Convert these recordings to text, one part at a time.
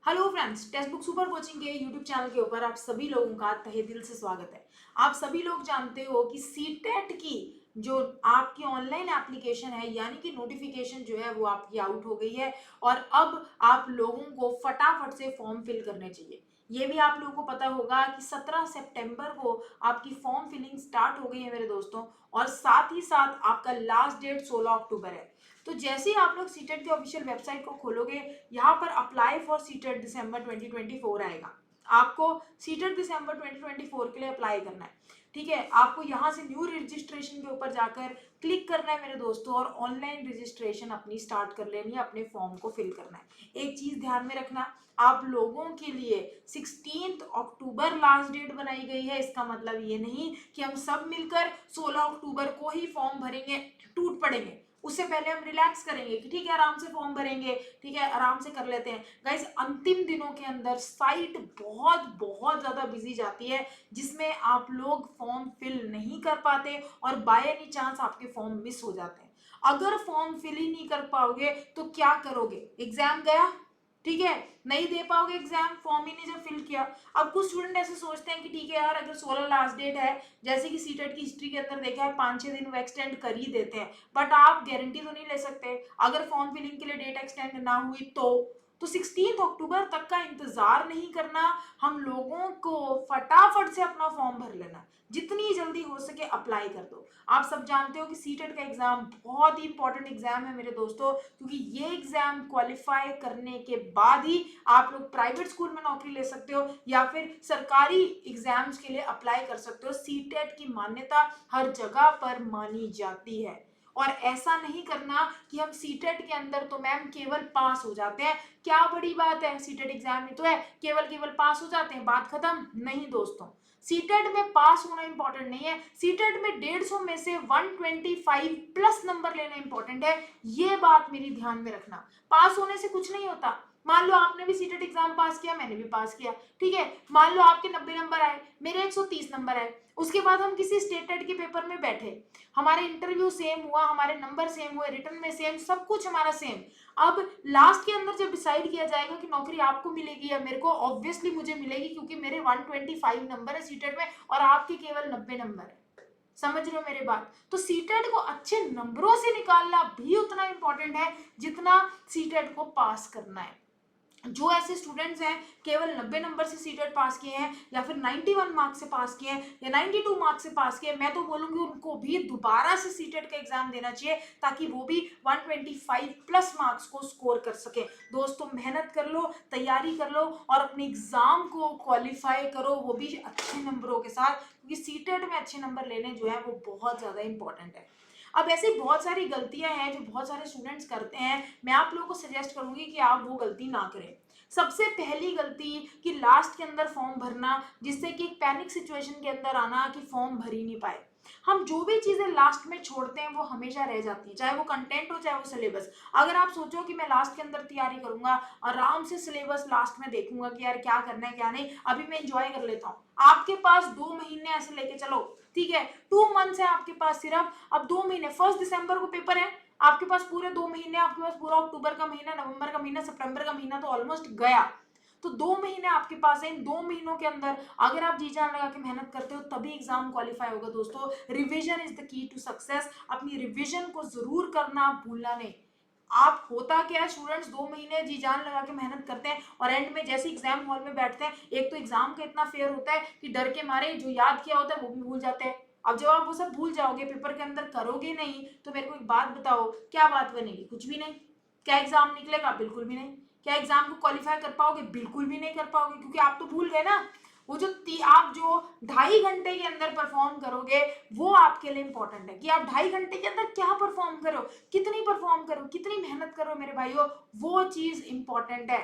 Hello friends, text book super coaching के YouTube channel के ऊपर आप सभी लोगों का तहे दिल से स्वागत है। आप सभी लोग जानते हो कि सीटेट की जो आपकी ऑनलाइन एप्लीकेशन है यानी कि नोटिफिकेशन जो है वो आपकी आउट हो गई है और अब आप लोगों को फटाफट से फॉर्म फिल करने चाहिए। ये भी आप लोगों को पता होगा कि 17 सितंबर को आपकी फॉर्म फिलिंग स्टार्ट हो गई है मेरे दोस्तों, और साथ ही साथ आपका लास्ट डेट 16 अक्टूबर है। तो जैसे ही आप लोग सीटेट के ऑफिशियल वेबसाइट को खोलोगे, यहाँ पर अप्लाई फॉर सीटेट दिसंबर 2024 आएगा। आपको सीटेट दिसंबर 2024 के लिए अप्लाई करना है। ठीक है, आपको यहाँ से न्यू रजिस्ट्रेशन के ऊपर जाकर क्लिक करना है मेरे दोस्तों, और ऑनलाइन रजिस्ट्रेशन अपनी स्टार्ट कर लेनी है, अपने फॉर्म को फिल करना है। एक चीज ध्यान में रखना, आप लोगों के लिए 16 अक्टूबर लास्ट डेट बनाई गई है। इसका मतलब ये नहीं कि हम सब मिलकर 16 अक्टूबर को ही फॉर्म भरेंगे, टूट पड़ेंगे। उससे पहले हम रिलैक्स करेंगे कि ठीक है आराम से फॉर्म भरेंगे, ठीक है आराम से कर लेते हैं। गाइस, अंतिम दिनों के अंदर साइट बहुत बहुत ज्यादा बिजी जाती है, जिसमें आप लोग फॉर्म फिल नहीं कर पाते और बाय एनी चांस आपके फॉर्म मिस हो जाते हैं। अगर फॉर्म फिल ही नहीं कर पाओगे तो क्या करोगे? एग्जाम गया, ठीक है, नहीं दे पाओगे एग्जाम, फॉर्म ही नहीं जब फिल किया। अब कुछ स्टूडेंट ऐसे सोचते हैं कि ठीक है यार, अगर 16 लास्ट डेट है, जैसे कि सीटेट की हिस्ट्री के अंदर देखा है 5-6 दिन वो एक्सटेंड कर ही देते हैं, बट आप गारंटी तो नहीं ले सकते अगर फॉर्म फिलिंग के लिए डेट एक्सटेंड ना हुई तो 16 अक्टूबर तक का इंतजार नहीं करना। हम लोगों को फटाफट से अपना फॉर्म भर लेना, जितनी जल्दी हो सके अप्लाई कर दो। आप सब जानते हो कि सीटेट का एग्जाम बहुत ही इंपॉर्टेंट एग्जाम है मेरे दोस्तों, क्योंकि ये एग्जाम क्वालिफाई करने के बाद ही आप लोग प्राइवेट स्कूल में नौकरी ले सकते हो या फिर सरकारी एग्जाम्स के लिए अप्लाई कर सकते हो। सीटेट की मान्यता हर जगह पर मानी जाती है, और ऐसा नहीं करना कि हम सीटेट के अंदर तो मैम केवल पास हो जाते हैं, क्या बड़ी बात है, सीटेट एग्जाम में तो है केवल केवल पास हो जाते हैं, बात खत्म। नहीं दोस्तों, सीटेट में पास होना इंपॉर्टेंट नहीं है, सीटेट में 150 में से 125 प्लस नंबर लेना इंपॉर्टेंट है। ये बात मेरी ध्यान में रखना। पास होने से कुछ नहीं होता। मान लो आपने भी सीटेट एग्जाम पास किया, मैंने भी पास किया, ठीक है, मान लो आपके 90 नंबर आए, मेरे 130 नंबर आए, उसके बाद हम किसी स्टेट टेट के पेपर में बैठे, हमारे इंटरव्यू सेम हुआ, हमारे नंबर सेम हुए, रिटर्न में सेम, सब कुछ हमारा सेम। अब लास्ट के अंदर जब डिसाइड किया जाएगा कि नौकरी आपको मिलेगी या मेरे को, ऑब्वियसली मुझे मिलेगी क्योंकि मेरे 125 नंबर है सीटेट में और आपके केवल 90 नंबर है। समझ रहे हो मेरे बात? तो सीटेट को अच्छे नंबरों से निकालना भी उतना इंपॉर्टेंट है जितना सीटेट को पास करना है। जो ऐसे स्टूडेंट्स हैं केवल 90 नंबर से सीटेट पास किए हैं या फिर 91 मार्क्स से पास किए हैं या 92 मार्क्स से पास किए हैं, मैं तो बोलूंगी उनको भी दोबारा से सीटेट का एग्जाम देना चाहिए, ताकि वो भी 125 प्लस मार्क्स को स्कोर कर सके। दोस्तों, मेहनत कर लो, तैयारी कर लो और अपने एग्जाम को क्वालिफाई करो, वो भी अच्छे नंबरों के साथ, क्योंकि सीटेट में अच्छे नंबर लेने जो है वो बहुत ज्यादा इंपॉर्टेंट है। अब ऐसी बहुत सारी गलतियां हैं जो बहुत सारे स्टूडेंट्स करते हैं, मैं आप लोगों को सजेस्ट करूंगी कि आप वो गलती ना करें। सबसे पहली गलती कि लास्ट के अंदर फॉर्म भरना, जिससे कि एक पैनिक सिचुएशन के अंदर आना कि फॉर्म भर ही नहीं पाए। हम जो भी चीजें लास्ट में छोड़ते हैं वो हमेशा रह जाती है, चाहे वो कंटेंट हो चाहे वो सिलेबस। अगर आप सोचो कि मैं लास्ट के अंदर तैयारी करूंगा, आराम से सिलेबस लास्ट में देखूंगा कि यार क्या करना है क्या नहीं, अभी मैं एंजॉय कर लेता हूँ, आपके पास 2 महीने ऐसे लेके चलो, ठीक है, 2 मंथ्स है आपके पास सिर्फ। अब 2 महीने, 1 दिसंबर को पेपर है, आपके पास पूरे 2 महीने, आपके पास पूरा अक्टूबर का महीना, नवंबर का महीना, सितंबर का महीना तो ऑलमोस्ट गया। तो 2 महीने आपके पास है, इन 2 महीनों के अंदर अगर आप जी जान लगा के मेहनत करते हो तभी एग्जाम क्वालिफाई होगा। दोस्तों, revision is the key to success. अपनी रिवीजन को जरूर करना भूलना नहीं। आप होता क्या है, स्टूडेंट्स 2 महीने जी जान लगा के मेहनत करते हैं और एंड में जैसे एग्जाम हॉल में बैठते हैं, एक तो एग्जाम का इतना फेयर होता है कि डर के मारे जो याद किया होता है वो भी भूल जाते हैं। अब जब आप वो सब भूल जाओगे, पेपर के अंदर करोगे नहीं, तो मेरे को एक बात बताओ, क्या बात बनेगी? कुछ भी नहीं। क्या एग्जाम निकलेगा? बिल्कुल भी नहीं। क्या एग्जाम को क्वालिफाई कर पाओगे? बिल्कुल भी नहीं कर पाओगे, क्योंकि आप तो भूल गए ना। वो जो आप जो 2.5 घंटे के अंदर परफॉर्म करोगे, वो आपके लिए इंपॉर्टेंट है कि आप 2.5 घंटे के अंदर क्या परफॉर्म करो, कितनी परफॉर्म करो, कितनी मेहनत करो मेरे भाइयों, वो चीज इंपॉर्टेंट है।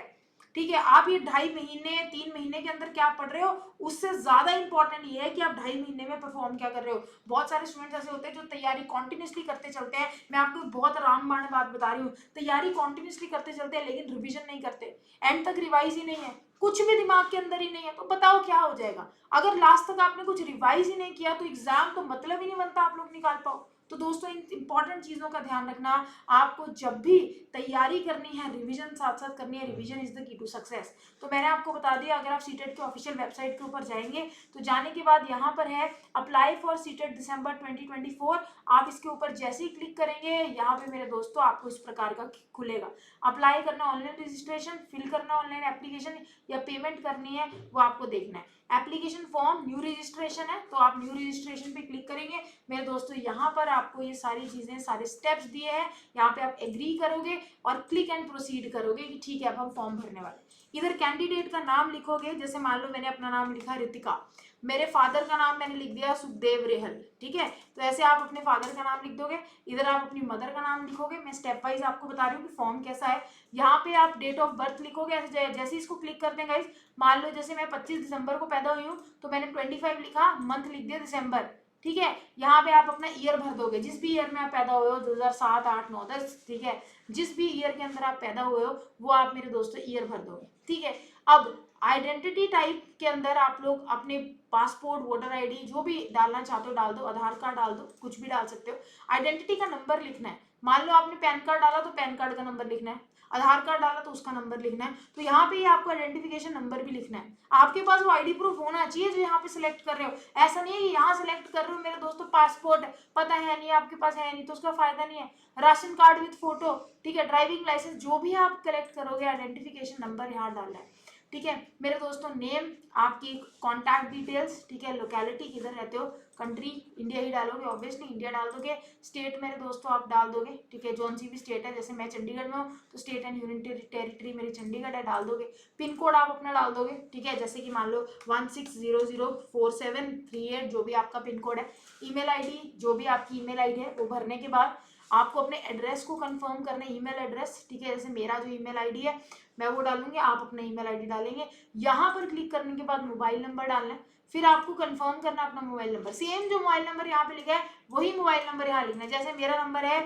ठीक है, आप ये 2.5 महीने 3 महीने के अंदर क्या पढ़ रहे हो, उससे ज्यादा इंपॉर्टेंट ये है कि आप 2.5 महीने में परफॉर्म क्या कर रहे हो। बहुत सारे स्टूडेंट्स ऐसे होते हैं जो तैयारी कॉन्टिन्यूसली करते चलते हैं, मैं आपको बहुत रामबाण बात बता रही हूँ, तैयारी कॉन्टिन्यूसली करते चलते हैं लेकिन रिविजन नहीं करते, एंड तक रिवाइज ही नहीं है, कुछ भी दिमाग के अंदर ही नहीं है, तो बताओ क्या हो जाएगा? अगर लास्ट तक आपने कुछ रिवाइज ही नहीं किया तो एग्जाम तो मतलब ही नहीं बनता आप लोग निकाल पाओ। तो दोस्तों इन इंपॉर्टेंट चीज़ों का ध्यान रखना। आपको जब भी तैयारी करनी है, रिवीजन साथ साथ करनी है, revision is the key to success. तो मैंने आपको बता दिया, अगर आप सीटेट के ऑफिशियल वेबसाइट के ऊपर जाएंगे तो जाने के बाद यहाँ पर है अप्लाई फॉर सीटेट दिसंबर 2024। आप इसके ऊपर जैसे ही क्लिक करेंगे यहाँ पे मेरे दोस्तों आपको इस प्रकार का खुलेगा। अप्लाई करना, ऑनलाइन रजिस्ट्रेशन, फिल करना ऑनलाइन एप्लीकेशन या पेमेंट करनी है वो आपको देखना है। एप्लीकेशन फॉर्म, न्यू रजिस्ट्रेशन है तो आप न्यू रजिस्ट्रेशन पे क्लिक करेंगे मेरे दोस्तों। यहाँ पर आपको ये सारी चीजें, सारे स्टेप्स दिए हैं, यहाँ पे आप एग्री करोगे और क्लिक एंड प्रोसीड करोगे कि ठीक है अब हम फॉर्म भरने वाले। इधर कैंडिडेट का नाम लिखोगे, जैसे मान लो मैंने अपना नाम लिखा रितिका, मेरे फादर का नाम मैंने लिख दिया सुखदेव रेहल, ठीक है। तो ऐसे आप अपने फादर का नाम लिख दोगे, इधर आप अपनी मदर का नाम लिखोगे। मैं स्टेप वाइज आपको बता रही हूँ कि फॉर्म कैसा है। यहाँ पे आप डेट ऑफ बर्थ लिखोगे, ऐसे जैसे इसको क्लिक करते हैं गाइस, मान लो जैसे मैं 25 दिसंबर को पैदा हुई हूँ तो मैंने 25 लिखा, मंथ लिख दिया दिसंबर, ठीक है। यहाँ पे आप अपना ईयर भर दोगे, जिस भी ईयर में आप पैदा हुए हो, 2007, 8, 9, 10, ठीक है। जिस भी ईयर के अंदर आप पैदा हुए हो वो आप मेरे दोस्तों ईयर भर दोगे, ठीक है। अब आइडेंटिटी टाइप के अंदर आप लोग अपने पासपोर्ट, वोटर आईडी जो भी डालना चाहते हो डाल दो, आधार कार्ड डाल दो, कुछ भी डाल सकते हो। आइडेंटिटी का नंबर लिखना है, मान लो आपने पैन कार्ड डाला तो पैन कार्ड का नंबर लिखना है, आधार कार्ड डाला तो उसका नंबर लिखना है। तो यहाँ पे आपको आइडेंटिफिकेशन नंबर भी लिखना है। आपके पास वो आईडी प्रूफ होना चाहिए जो यहाँ पे सिलेक्ट कर रहे हो। ऐसा नहीं है कि यहाँ सिलेक्ट कर रहे हो मेरे दोस्तों पासपोर्ट पता है नहीं, आपके पास है नहीं तो उसका फायदा नहीं है। राशन कार्ड विद फोटो, ठीक है, ड्राइविंग लाइसेंस, जो भी आप कलेक्ट करोगे आइडेंटिफिकेशन नंबर यहाँ डालना है, ठीक है मेरे दोस्तों। नेम, आपकी कॉन्टैक्ट डिटेल्स, ठीक है, लोकेलिटी किधर रहते हो, कंट्री इंडिया ही डालोगे, ऑब्वियसली इंडिया डाल दोगे। स्टेट मेरे दोस्तों आप डाल दोगे, ठीक है, जौन सी भी स्टेट है, जैसे मैं चंडीगढ़ में हूँ तो स्टेट एंड यूनियन टेरिटरी मेरी चंडीगढ़ है, डाल दोगे। पिन कोड आप अपना डाल दोगे, ठीक है, जैसे कि मान लो 16004738 जो भी आपका पिन कोड है। ईमेल आईडी, जो भी आपकी ईमेल आईडी है वो भरने के बाद आपको अपने एड्रेस को कंफर्म करना है, ईमेल एड्रेस, ठीक है, जैसे मेरा जो ईमेल आईडी है मैं वो डालूंगी, आप अपना ईमेल आईडी डालेंगे। यहाँ पर क्लिक करने के बाद मोबाइल नंबर डालना है, फिर आपको कंफर्म करना अपना मोबाइल नंबर, सेम जो मोबाइल नंबर यहाँ पे लिखा है वही मोबाइल नंबर यहाँ लिखना है। जैसे मेरा नंबर है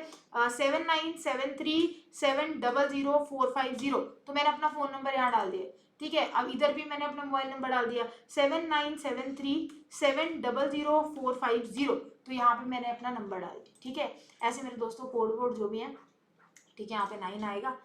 7973700450, तो मैंने अपना फोन नंबर यहाँ डाल दिया, ठीक है। अब इधर भी मैंने अपना मोबाइल नंबर डाल दिया 7973700450, तो यहाँ पे मैंने अपना नंबर डाल दिया, ठीक है। ऐसे मेरे दोस्तों कोड वोड जो भी है, ठीक है, यहाँ पे 9 आएगा,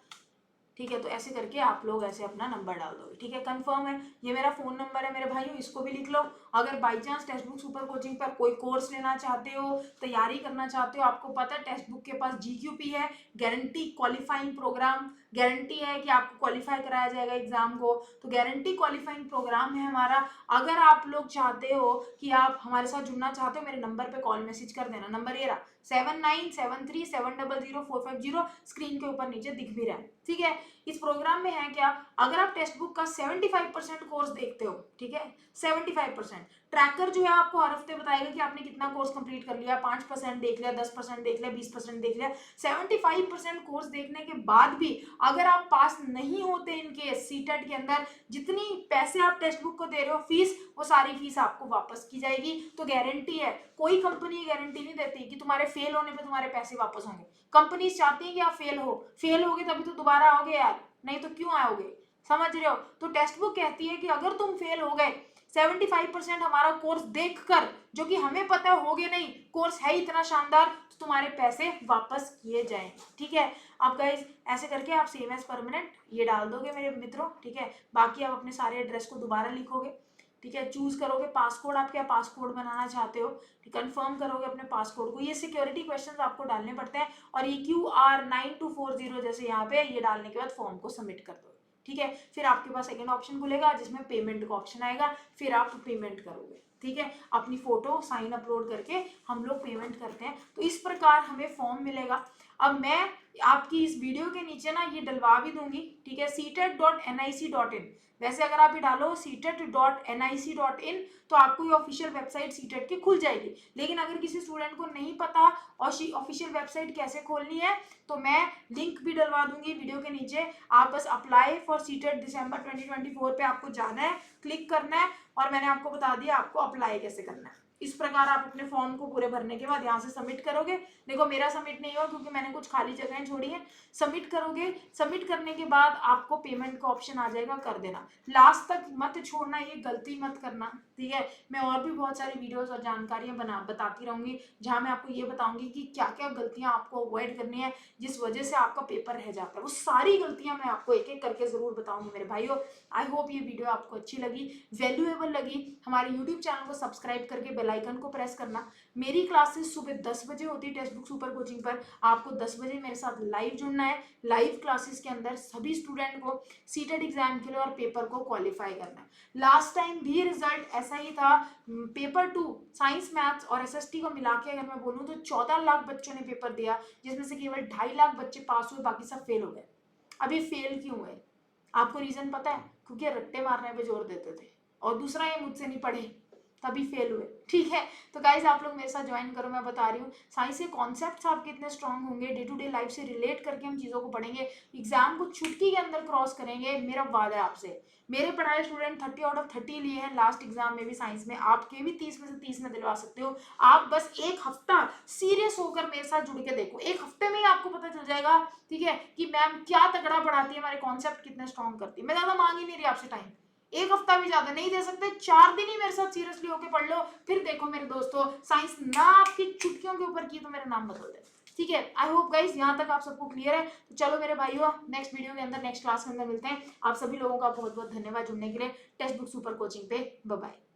ठीक है। तो ऐसे करके आप लोग ऐसे अपना नंबर डाल दोगे, ठीक है, कंफर्म है। ये मेरा फोन नंबर है मेरे भाइयों, इसको भी लिख लो। अगर by chance text book super coaching पर कोई कोर्स लेना चाहते हो, तैयारी करना चाहते हो, आपको पता है टेक्स्ट बुक के पास GQP है, गारंटी क्वालिफाइंग प्रोग्राम, गारंटी है कि आपको क्वालिफाई कराया जाएगा एग्जाम को, तो गारंटी क्वालिफाइंग प्रोग्राम है हमारा। अगर आप लोग चाहते हो कि आप हमारे साथ जुड़ना चाहते हो, मेरे नंबर पे कॉल मैसेज कर देना। नंबर ये रहा 7973700450, स्क्रीन के ऊपर नीचे दिख भी रहा है, ठीक है। इस प्रोग्राम में है क्या, अगर आप टेक्स्ट बुक का 75% कोर्स देखते हो, ठीक है, 75%, ट्रैकर जो है आपको हर हफ्ते बताएगा कि आपने कितना कोर्स कंप्लीट कर लिया, 5% देख लिया, 10% देख लिया, 20% देख लिया। 75% कोर्स देखने के बाद भी अगर आप पास नहीं होते इनके सीटेट के अंदर, जितनी पैसे आप टेक्स्ट बुक को दे रहे हो फीस, वो सारी फीस आपको वापस की जाएगी। तो गारंटी है, कोई कंपनी गारंटी नहीं देती कि तुम्हारे फेल होने पे तुम्हारे पैसे वापस होंगे। कंपनी चाहती है कि आप फेल होगे तभी तो दोबारा आओगे यार, नहीं तो क्यों आओगे, समझ रहे हो। तो टेक्स्ट बुक कहती है कि अगर तुम फेल हो गए 75% हमारा कोर्स देखकर, जो कि हमें पता होगे नहीं, कोर्स है इतना शानदार, तो तुम्हारे पैसे वापस किए जाएंगे, ठीक है। अब गाइस ऐसे करके आप सेम एज परमानेंट ये डाल दोगे मेरे मित्रों, ठीक है। बाकी आप अपने सारे एड्रेस को दोबारा लिखोगे, ठीक है, चूज करोगे पासकोड, आप क्या पासकोड बनाना चाहते हो, कंफर्म करोगे अपने पासकोड को। ये सिक्योरिटी क्वेश्चंस आपको डालने पड़ते हैं, और ये QR9240 जैसे यहाँ पे ये डालने के बाद फॉर्म को सबमिट कर दो, ठीक है। फिर आपके पास सेकंड ऑप्शन खुलेगा जिसमें पेमेंट का ऑप्शन आएगा, फिर आप पेमेंट करोगे, ठीक है। अपनी फोटो साइन अपलोड करके हम लोग पेमेंट करते हैं, तो इस प्रकार हमें फॉर्म मिलेगा। अब मैं आपकी इस वीडियो के नीचे ना ये डलवा भी दूंगी, ठीक है, setet.nic.in। वैसे अगर आप ये डालो setet.nic.in तो आपको ये ऑफिशियल वेबसाइट सीटेट की खुल जाएगी। लेकिन अगर किसी स्टूडेंट को नहीं पता और ऑफिशियल वेबसाइट कैसे खोलनी है, तो मैं लिंक भी डलवा दूंगी वीडियो के नीचे। आप बस अप्लाई फॉर सीटेट दिसंबर 2024 पे आपको जाना है, क्लिक करना है, और मैंने आपको बता दिया आपको अप्लाई कैसे करना है, इस प्रकार आप अपने फॉर्म को पूरे भरने के बाद यहाँ से सबमिट करोगे। देखो मेरा सबमिट नहीं हुआ क्योंकि मैंने कुछ खाली जगहें छोड़ी हैं। सबमिट करोगे, सबमिट करने के बाद आपको पेमेंट का ऑप्शन आ जाएगा, कर देना। लास्ट तक मत छोड़ना, ये गलती मत करना, ठीक है। मैं और भी बहुत सारी वीडियोस और जानकारियां बताती रहूंगी जहां मैं आपको ये बताऊंगी कि क्या क्या गलतियां आपको अवॉइड करनी है जिस वजह से आपका पेपर रह जाता है। वो सारी गलतियां मैं आपको एक एक करके जरूर बताऊंगी मेरे भाइयों। आई होप ये वीडियो आपको अच्छी लगी, वैल्यूएबल लगी। हमारे यूट्यूब चैनल को सब्सक्राइब करके बेल आइकन को प्रेस करना। मेरी क्लासेस सुबह 10 बजे होती है टेक्स्ट बुक सुपर कोचिंग पर। आपको 10 बजे मेरे साथ लाइव जुड़ना है। लाइव क्लासेस के अंदर सभी स्टूडेंट को सीटेट एग्जाम के लिए और पेपर को क्वालिफाई करना है। लास्ट टाइम भी रिजल्ट ऐसा ही था। पेपर 2 साइंस मैथ्स और एसएसटी को मिला के अगर मैं बोलूँ तो 14 लाख बच्चों ने पेपर दिया, जिसमें से केवल 2.5 लाख बच्चे पास हुए, बाकी सब फेल हो गए। अब ये फेल क्यों हुए? आपको रीजन पता है? क्योंकि रट्टे मारने पे जोर देते थे, और दूसरा ये मुझसे नहीं पढ़े तभी फेल हुए, ठीक है। तो गाइज आप लोग मेरे साथ ज्वाइन करो, मैं बता रही हूँ साइंस के कॉन्सेप्ट्स आपके इतने स्ट्रांग होंगे, डे टू डे लाइफ से रिलेट करके हम चीज़ों को पढ़ेंगे, एग्जाम को चुटकी के अंदर क्रॉस करेंगे, मेरा वादा है आपसे। मेरे पढ़ाए स्टूडेंट 30 आउट ऑफ 30 लिए हैं लास्ट एग्जाम में भी साइंस में, आपके भी 30 में से 30 में दिलवा सकते हो। आप बस एक हफ्ता सीरियस होकर मेरे साथ जुड़ के देखो, एक हफ्ते में ही आपको पता चल जाएगा, ठीक है, कि मैम क्या तगड़ा पढ़ाती है, हमारे कॉन्सेप्ट कितने स्ट्रांग करती है। मैं ज्यादा मांग ही नहीं रही आपसे टाइम, एक हफ्ता भी ज्यादा नहीं दे सकते, 4 दिन ही मेरे साथ सीरियसली होके पढ़ लो, फिर देखो मेरे दोस्तों साइंस ना आपकी चुटकियों के ऊपर की तो मेरा नाम बदल दे, ठीक है। आई होप गाइज यहाँ तक आप सबको क्लियर है। तो चलो मेरे भाइयों, नेक्स्ट वीडियो के अंदर, नेक्स्ट क्लास के अंदर मिलते हैं। आप सभी लोगों का बहुत बहुत धन्यवाद जुड़ने के लिए टेक्स्ट बुक सुपर कोचिंग पे। Bye bye.